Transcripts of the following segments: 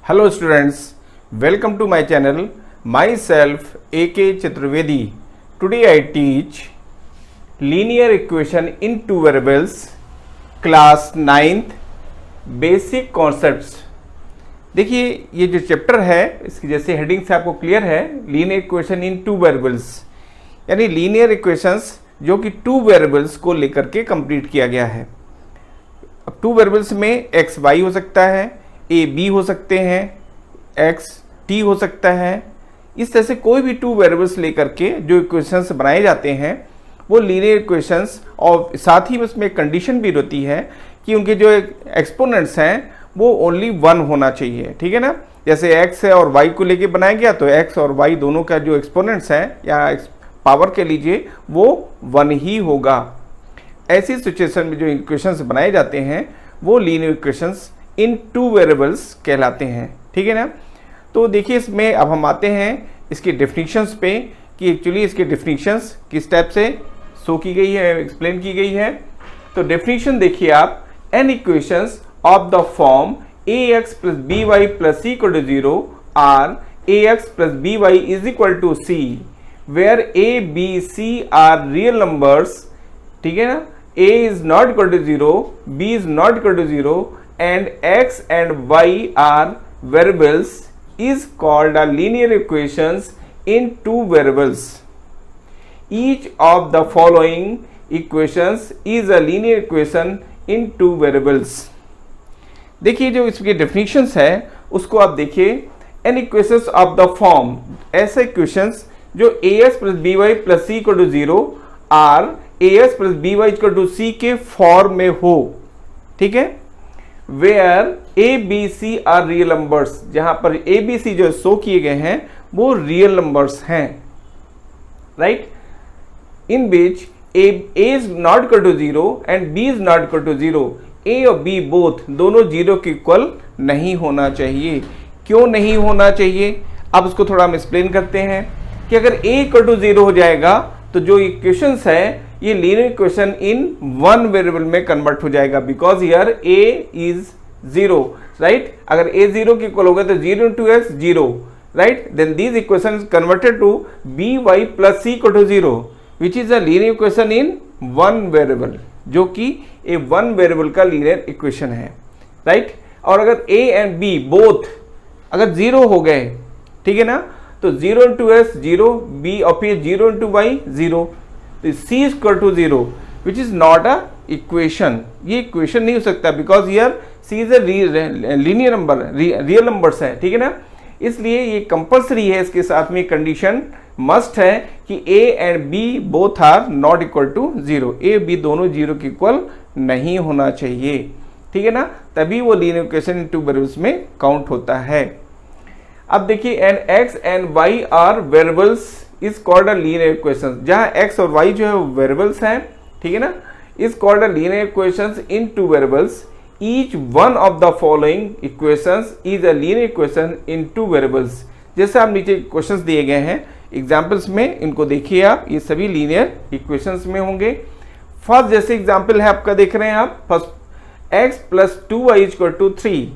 Hello students, welcome to my channel. Myself A.K. Chaturvedi. Today I teach linear equation in two variables, class 9th, basic concepts. देखिए ये जो chapter है इसकी जैसे heading से आपको क्लियर है, linear equation in two variables, यानी लीनियर इक्वेशंस जो कि टू वेरिएबल्स को लेकर के कंप्लीट किया गया है। अब टू वेरिएबल्स में एक्स वाई हो सकता है, ए बी हो सकते हैं, एक्स टी हो सकता है। इस तरह से कोई भी टू वेरिएबल्स लेकर के जो इक्वेशंस बनाए जाते हैं वो लीनियर इक्वेशंस, और साथ ही उसमें कंडीशन भी होती है कि उनके जो एक्सपोनेंट्स हैं वो ओनली वन होना चाहिए। ठीक है ना, जैसे एक्स है और वाई को लेके बनाया गया तो एक्स और वाई दोनों का जो एक्सपोनेंट्स हैं या पावर के लीजिए वो वन ही होगा। ऐसी सिचुएशन में जो इक्वेशंस बनाए जाते हैं वो लीनियर इक्वेशंस इन टू वेरिएबल्स कहलाते हैं। ठीक है ना, तो देखिए इसमें अब हम आते हैं इसकी डेफिनेशंस पे कि एक्चुअली इसकी डेफिनेशंस किस टाइप से शो की गई है, एक्सप्लेन की गई है। तो डेफिनेशन देखिए आप, an equations of the form ax plus by plus c equal to 0 are ax plus by is equal to c where a b c are real numbers। ठीक है ना, a is not equal to 0, b is not equal to 0 and x and y are variables is called a linear equations in two variables। Each of the following equations is a linear equation in two variables। देखिए जो इसके definitions है उसको आप देखिए, an equations of the form, ऐसे equations जो ax plus b Y plus C equal to 0 or ax plus b y equal to c के फॉर्म में हो। ठीक है, where a b c are real numbers, जहां पर ए बी सी जो शो किए गए हैं वो रियल नंबर्स हैं, right. In which a is not equal to 0 and b is not equal to 0। A और बी बोथ दोनों जीरो के इक्वल नहीं होना चाहिए। क्यों नहीं होना चाहिए, अब उसको थोड़ा हम एक्सप्लेन करते हैं कि अगर ए इक्वल टू 0 हो जाएगा तो जो इक्वेशंस है ये linear equation in one variable में कन्वर्ट हो जाएगा, because here A is 0, right. अगर ए 0 के इक्वल होगा तो 0 into x 0, right, then these equation converted to B Y plus C equal to 0 which is a linear equation in one variable, जो कि A one variable का linear equation है, right. और अगर ए एंड बी बोथ अगर 0 हो गए, ठीक है ना, तो 0 इंटू एस 0, बी और फिर 0 इंटू वाई 0, तो c is equal to 0 which is not a equation. ये इक्वेशन नहीं हो सकता because here c is a linear number, real numbers है। ठीक है ना, इसलिए ये कंपल्सरी है, इसके साथ में कंडीशन मस्ट है कि a and b both are not equal to 0, a b दोनों 0 के इक्वल नहीं होना चाहिए। ठीक है ना, तभी वो linear equation in two variables में काउंट होता है। अब देखिए, an x and y are variables is called a linear equation, जहां x और y जो है वेरिएबल्स हैं, ठीक है ना, is called a linear equations in two variables. Each one of the following equations is a linear equation in two variables. जैसे आप नीचे क्वेश्चंस दिए गए हैं एग्जाम्पल्स में, इनको देखिए आप, ये सभी लीनियर इक्वेशंस में होंगे। फर्स्ट जैसे एग्जाम्पल है आपका, देख रहे हैं आप, first x plus 2y equal to 3,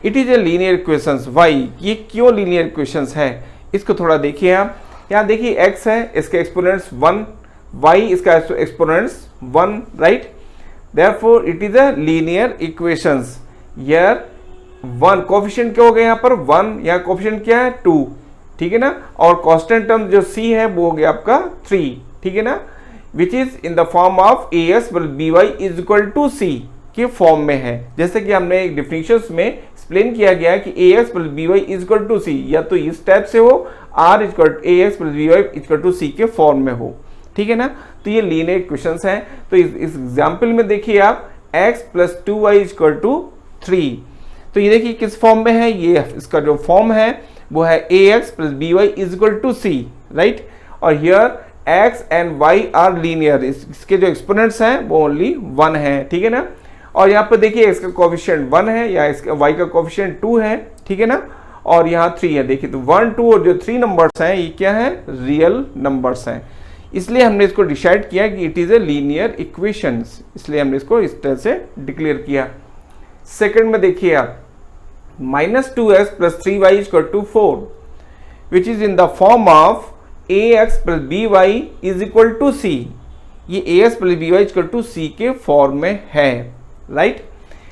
it is a linear equations. y ये क्यों लीनियर इक्वेशंस है, इसको थोड़ा देखिए आप। यहाँ देखिए x है, इसके एक्सपोनेंट्स 1, y इसका exponents 1, right, therefore it is a linear equations. Here 1 coefficient क्या हो गया, यहाँ पर 1, यहाँ कोएफिशिएंट क्या है 2, ठीक है ना, और कांस्टेंट टर्म जो c है वो हो गया आपका 3, ठीक है ना, which is in the form of ax plus by is equal to c के फॉर्म में है। जैसे कि हमने एक डेफिनेशंस में एक्सप्लेन किया गया कि ax plus by is equal to c, या तो इस टाइप से हो r equal ax plus by equal to c के फॉर्म में हो। ठीक है ना, तो ये लीनियर इक्वेशंस हैं। तो इस एग्जाम्पल में देखिए आप, x plus 2y equal to 3, तो ये देखिए किस फॉर्म में है, ये इसका जो फॉर्म है वो है ax plus by is equal to c, right. और here x and y are linear, इसके जो एक्सपोनेंट्स हैं वो ओनली 1 है। ठीक है ना, और यहाँ पर देखिए इसका कोएफिशिएंट 1 है या इसका y का कोएफिशिएंट 2 है, ठीक है ना, और यहाँ 3 है। देखिए तो 1, 2 और जो 3 नंबर्स हैं ये क्या है, रियल नंबर्स हैं, इसलिए हमने इसको डिसाइड किया कि it is a linear equations, इसलिए हमने इसको इस तरह से डिक्लेयर किया। सेकंड में देखिए आप, -2x + 3y = 4 which is in the form of ax + by = c। ये ax + by = c के फॉर्म में है, राइट।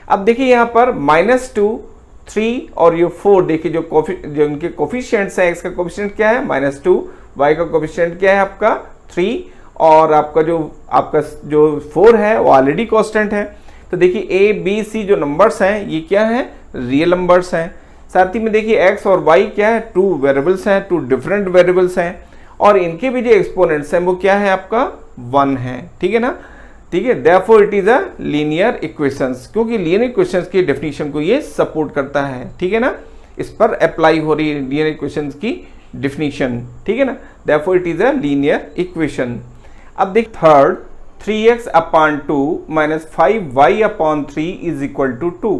अब देखिए यहाँ पर -2, 3 और ये 4, देखिए जो इनके कोफिशिएंट्स हैं, x का कोफिशिएंट क्या है -2, y का कोफिशिएंट क्या है आपका 3, और आपका जो 4 है वो ऑलरेडी कांस्टेंट है। तो देखिए a b c जो नंबर्स हैं ये क्या है, रियल नंबर्स हैं। साथ ही में देखिए x और y क्या है, 2 वेरिएबल्स हैं, 2 डिफरेंट वेरिएबल्स हैं, और इनके भी जो एक्सपोनेंट्स हैं वो क्या है आपका 1 है, ठीक है ना। ठीक है, therefore it is a linear equations, क्योंकि लीनियर इक्वेशंस की डेफिनेशन को ये सपोर्ट करता है, ठीक है ना। इस पर अप्लाई हो रही है लीनियर इक्वेशंस की डेफिनेशन, ठीक है ना। Therefore it is a linear equation. अब देख थर्ड, 3x/2 - 5y/3 = 2।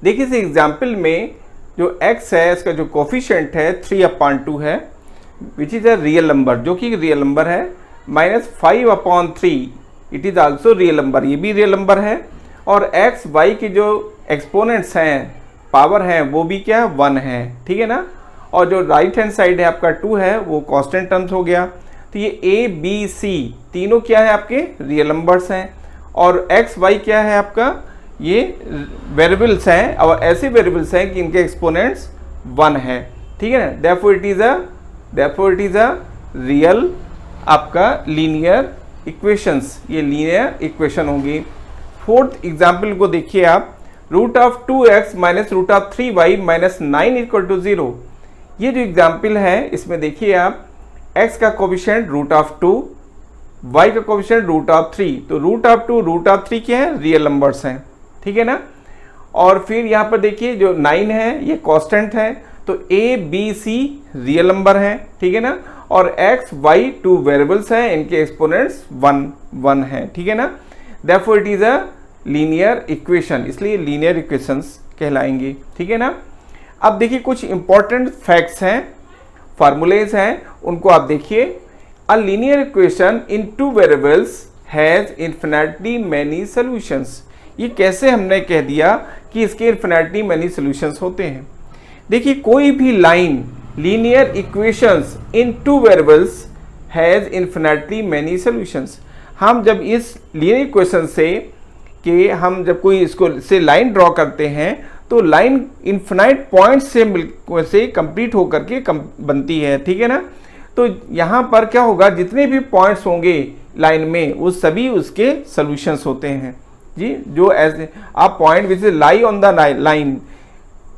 देखिए इस एग्जाम्पल में जो x है इसका जो कोफिशिएंट है 3/2 है, विच इज अ रियल नंबर, जो कि रियल नंबर है, -5/3 it is also real number, ये भी रियल नंबर है, और x y के जो एक्सपोनेंट्स हैं, पावर हैं, वो भी क्या है 1 है, ठीक है ना। और जो राइट हैंड साइड है आपका 2 है वो कांस्टेंट टर्म्स हो गया। तो ये a b c तीनों क्या है आपके रियल नंबर्स हैं, और x y क्या है आपका, ये वेरिएबल्स हैं, और ऐसे वेरिएबल्स हैं कि इनके एक्सपोनेंट्स 1 है, ठीक है ना। Therefore it is a real आपका लीनियर इक्वेशंस, ये लीनियर इक्वेशन होगी। फोर्थ एग्जाम्पल को देखिए आप, √2x - √3y - 9 = 0। ये जो एग्जाम्पल है इसमें देखिए आप x का कोफिशिएंट √2, y का कोफिशिएंट √3, तो √2, √3 क्या है, रियल नंबर्स हैं, ठीक है ना। और फिर यहाँ पर देखिए जो 9 है ये कांस्टेंट है, तो a b c real number है, ठीक है ना, और x y 2 वेरिएबल्स हैं, इनके एक्सपोनेंट्स 1 है, ठीक है ना। Therefore it is a linear equation, इसलिए लीनियर इक्वेशंस कहलाएंगे, ठीक है ना। अब देखिए कुछ इंपॉर्टेंट फैक्ट्स हैं, फार्मूलेज हैं, उनको आप देखिए। अ linear equation in 2 variables has infinitely many solutions. ये कैसे हमने कह दिया कि इसके इन्फिनिटली मैनी सॉल्यूशंस होते हैं। देखिए कोई भी line linear equations in 2 variables has infinitely many solutions. हम जब इस लीनियर इक्वेशन से कि हम जब कोई इसको से लाइन ड्रॉ करते हैं तो लाइन इन्फिनाइट पॉइंट से कंप्लीट होकर के बनती है, ठीक है ना। तो यहाँ पर क्या होगा, जितने भी पॉइंट्स होंगे लाइन में वो सभी उसके सॉल्यूशंस होते हैं जी। जो ऐसे आप point which lie on the line,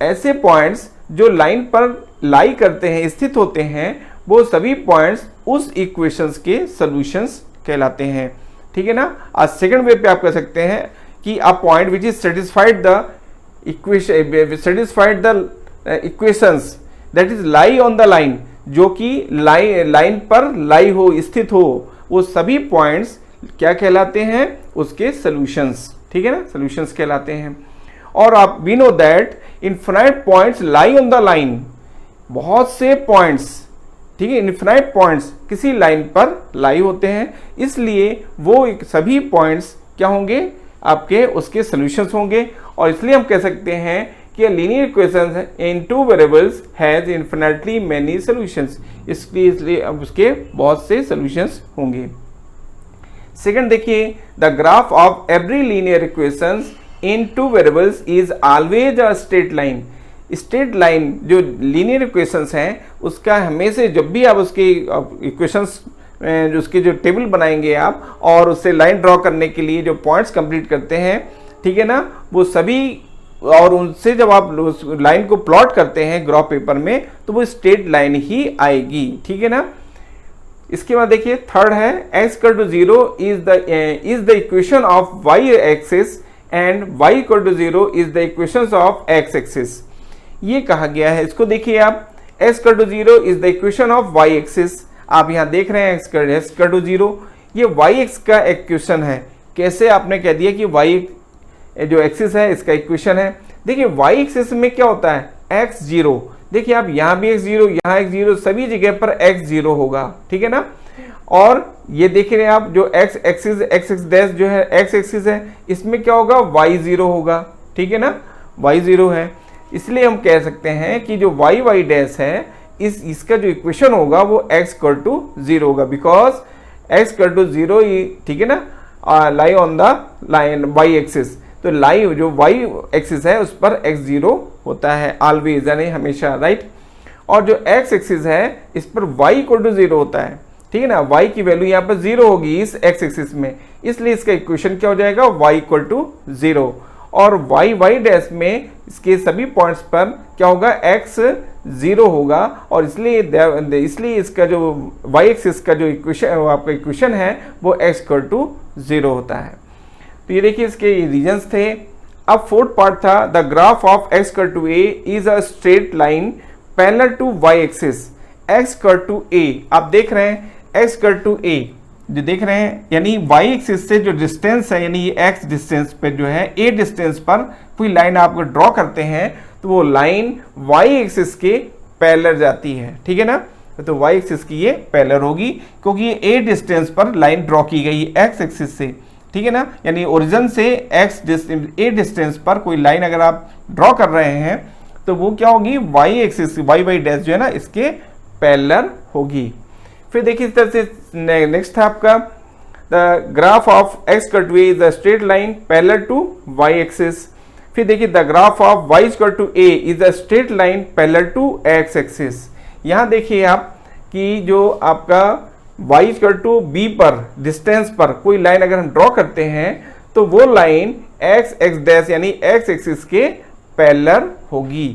ऐसे पॉइंट्स जो लाइन पर लाई करते हैं, स्थित होते हैं, वो सभी पॉइंट्स उस इक्वेशंस के सॉल्यूशंस कहलाते हैं, ठीक है ना। आज सेकंड वे पे आप कह सकते हैं कि a point which is satisfied the equations that is lie on the line, जो कि लाइन पर लाई हो, स्थित हो, वो सभी पॉइंट्स क्या कहलाते हैं, उसके सॉल्यूशंस, ठीक है ना, सॉल्यूशंस कहलाते हैं। और आप we know that infinite points lie on the line, बहुत से पॉइंट्स, ठीक है, इनफिनाइट पॉइंट्स किसी लाइन पर लाई होते हैं, इसलिए वो सभी पॉइंट्स क्या होंगे आपके, उसके सॉल्यूशंस होंगे। और इसलिए हम कह सकते हैं कि linear equation in 2 variables has infinitely many solutions, इसलिए अब उसके बहुत से सॉल्यूशंस होंगे। सेकंड देखिए, the graph of every linear equations in 2 variables is always a straight line. Straight line जो लीनियर इक्वेशंस हैं उसका हमेशा, जब भी आप उसके इक्वेशंस उसके जो टेबल बनाएंगे आप और उससे लाइन ड्रॉ करने के लिए जो पॉइंट्स कंप्लीट करते हैं, ठीक है ना, वो सभी, और उनसे जब आप उस लाइन को प्लॉट करते हैं ग्राफ पेपर में तो वो स्ट्रेट लाइन ही आएगी, ठीक है ना। इसके बाद देखिए थर्ड है, x = 0 is the equation of y axis and y = 0 is the equations of x axis. ये कहा गया है, इसको देखिए आप, x = 0 is the equation of y axis. आप यहाँ देख रहे हैं x = 0, ये y एक्स का इक्वेशन है। कैसे आपने कह दिया कि y जो एक्सिस है इसका इक्वेशन है। देखिए y एक्सिस में क्या होता है, x0, देखिए आप यहाँ भी x0, यहाँ x0, सभी जगह पर x0 होगा, ठीक है ना। और ये देख रहे हैं आप जो x एक्सिस जो है x एक्सिस है, इसमें क्या होगा, y0 होगा, ठीक है ना, y 0 है, इसलिए हम कह सकते हैं कि जो y y डैश है इसका जो इक्वेशन होगा वो x इक्वल टू 0 होगा, बिकॉज x इक्वल टू 0, ठीक है ना, लाई on the line y axis. तो लाई जो y एक्सिस है उस पर x 0 होता है ऑलवेज, यानी हमेशा, राइट। और जो x एक्सिस है इस पर y इक्वल टू 0 होता है, ठीक है ना, y की वैल्यू यहाँ पर 0 होगी इस x एक्सिस में, इसलिए इसका इक्वेशन क्या हो जाएगा, y इक्वल टू 0। और y y डैश में इसके सभी पॉइंट्स पर क्या होगा, x 0 होगा, और इसलिए इसका जो y एक्सिस का जो इक्वेशन आपका इक्वेशन है वो x इक्वल टू 0 होता है। तो ये देखिए इसके रीजंस थे। अब फोर्थ पार्ट था, the graph of x equal to a is a straight line parallel to y axis x equal to a। आप देख रहे हैं x इक्वल टू a जो देख रहे हैं, यानी y एक्सिस से जो डिस्टेंस है, यानी ये x डिस्टेंस पे जो है a डिस्टेंस पर कोई लाइन आप ड्रॉ करते हैं तो वो लाइन y एक्सिस के पैरेलल जाती है, ठीक है ना। तो y एक्सिस की ये पैरेलल होगी क्योंकि ये a डिस्टेंस पर लाइन ड्रॉ की गई x एक्सिस से, ठीक है ना, यानी ओरिजिन से a डिस्टेंस पर कोई लाइन अगर आप ड्रॉ कर रहे हैं तो वो क्या होगी, y axis y y dash जो है ना इसके पैरेलल होगी। फिर देखिए इस तरह से नेक्स्ट था आपका, the graph of x equal to a is a straight line parallel to y axis. फिर देखिए the graph of y equal to a is a straight line parallel to x axis. यहाँ देखिए आप कि जो आपका y इक्वल टू b पर distance पर कोई लाइन अगर हम ड्रॉ करते हैं तो वो लाइन x x डैश यानी x एक्सिस के पैरेलल होगी,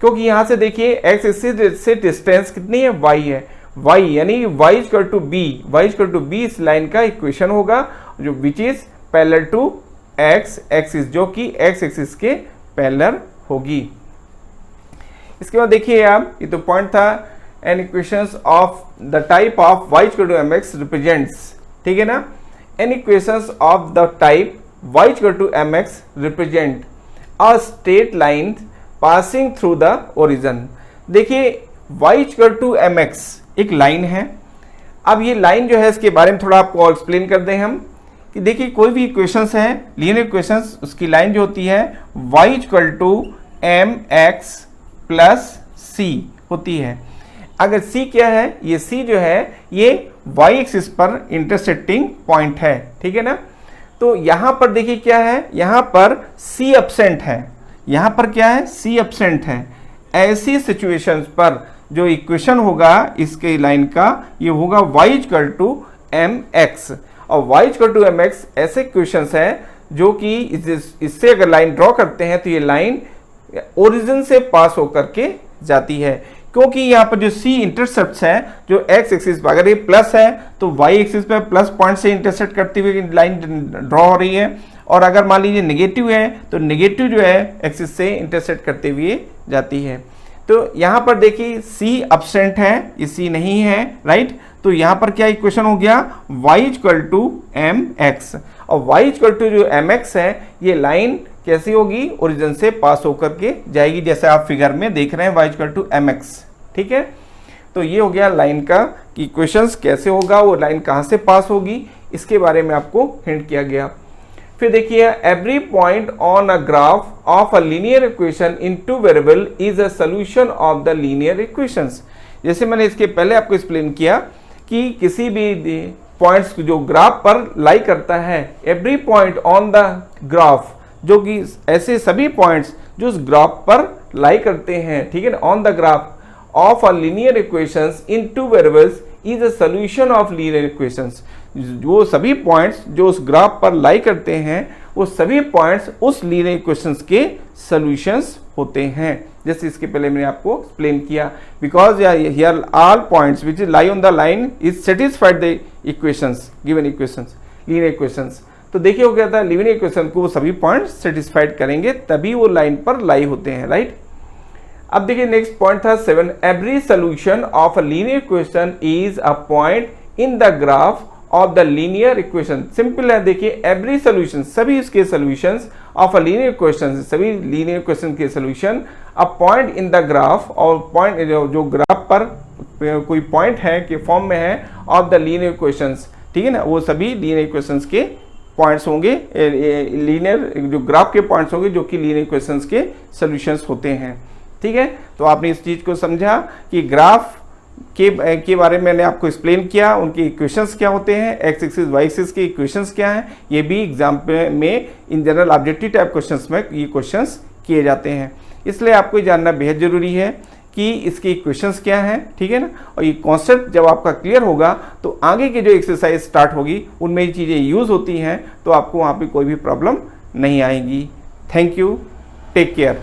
क्योंकि यहाँ से देखिए x एक्सिस से डिस्टेंस कितनी है, y है, y यानी y इक्वल टू b इस लाइन का इक्वेशन होगा जो which is parallel to x axis, जो कि x एक्सिस के पैरेलल होगी। इसके बाद देखिए आप, ये तो पॉइंट था, an equations of the type of y equal to mx represents, ठीक है ना, an equations of the type y equal to mx represent a straight line passing through the origin. देखिए y इक्वल टू mx एक line है। अब ये line जो है इसके बारे में थोड़ा आपको एक्सप्लेन कर दें हम, कि देखिए कोई भी इक्वेशंस है, लीनियर इक्वेशंस, उसकी लाइन जो होती है y equal to mx plus c होती है। अगर c क्या है, ये c जो है ये y एक्सिस पर इंटरसेक्टिंग पॉइंट है, ठीक है ना। तो यहाँ पर देखिए क्या है, यहाँ पर c एब्सेंट है, यहाँ पर क्या है, c एब्सेंट है। ऐसी सिचुएशंस पर जो इक्वेशन होगा इसके लाइन का ये होगा y इक्वल टू mx, और y इक्वल टू mx ऐसे इक्वेशंस है जो कि इससे अगर लाइन ड्रॉ करते हैं तो ये लाइन ओरिजिन से पास होकर के जाती है, क्योंकि यहाँ पर जो c इंटरसेप्ट है जो x एक्सिस पर, अगर ये प्लस है तो y एक्सिस पर प्लस पॉइंट से इंटरसेप्ट करते हुए लाइन ड्रॉ हो रही है, और अगर मान लीजिए नेगेटिव है तो नेगेटिव जो है एक्सिस से इंटरसेप्ट करते हुए जाती है। तो यहाँ पर देखिए c एब्सेंट है, ये c नहीं है, राइट। तो यहाँ पर क्या इक्वेशन हो गया, y इक्वल टू mx, और y इक्वल टू जो mx है ये लाइन कैसी होगी, ओरिजिन से पास होकर के जाएगी, जैसे आप फिगर में देख रहे हैं y इक्वल टू mx, ठीक है। तो ये हो गया लाइन का कि इक्वेशंस कैसे होगा, वो लाइन कहाँ से पास होगी, इसके बारे में आपको हिंट किया गया। फिर देखिए, every point on a graph of a linear equation in two variable is a solution of the linear equations. जैसे मैंने इसके पहले आपको एक्सप्लेन किया कि किसी भी पॉइंट्स जो ग्राफ पर लाई करता है, every point on the graph, जो कि ऐसे सभी पॉइंट्स जो उस ग्राफ पर लाई करते हैं, ठीक है ना, on the graph of a linear equations in two variables is a solution of linear equations. वो सभी पॉइंट्स जो उस ग्राफ पर लाई करते हैं वो सभी पॉइंट्स उस लीनियर इक्वेशंस के सॉल्यूशंस होते हैं, जैसे इसके पहले मैंने आपको एक्सप्लेन किया, because here all points which lie on the line is satisfied the equations, given equations, linear equations. तो देखिए हो गया था, लीनियर इक्वेशन को वो सभी पॉइंट्स सेटिस्फाइड करेंगे तभी वो लाइन पर लाई होते हैं, राइट। अब देखिए नेक्स्ट पॉइंट था 7, every solution of a linear equation is a point in the graph of the linear equation. Simple है, देखिए एवरी सोल्यूशन, सभी उसके solutions of a linear equation, सभी लीनियर इक्वेशन के solution a point in the graph, और point जो graph पर कोई पॉइंट है के फॉर्म में है ऑफ द लीनियर इक्वेशंस, ठीक है ना, वो सभी लीनियर इक्वेशंस के पॉइंट्स होंगे, लीनियर जो ग्राफ के पॉइंट्स होंगे जो कि लीनियर इक्वेशंस के सॉल्यूशंस होते हैं। ठीक है, तो आपने इस चीज़ को समझा कि ग्राफ के बारे में मैंने आपको एक्सप्लेन किया, उनके इक्वेशंस क्या होते हैं, एक्स एक्सिस वाई एक्सिस के इक्वेशंस क्या हैं। ये भी एग्जाम में in general objective type questions में ये क्वेश्चंस किए जाते हैं, इसलिए आपको जानना बेहद ज़रूरी है कि इसके इक्वेशंस क्या हैं। ठीक है ना, और ये कॉन्सेप्ट जब आपका क्लियर होगा तो आगे की जो एक्सरसाइज स्टार्ट होगी उनमें ये चीज़ें यूज़ होती हैं, तो आपको वहाँ पे कोई भी प्रॉब्लम नहीं आएगी। Thank you, take care.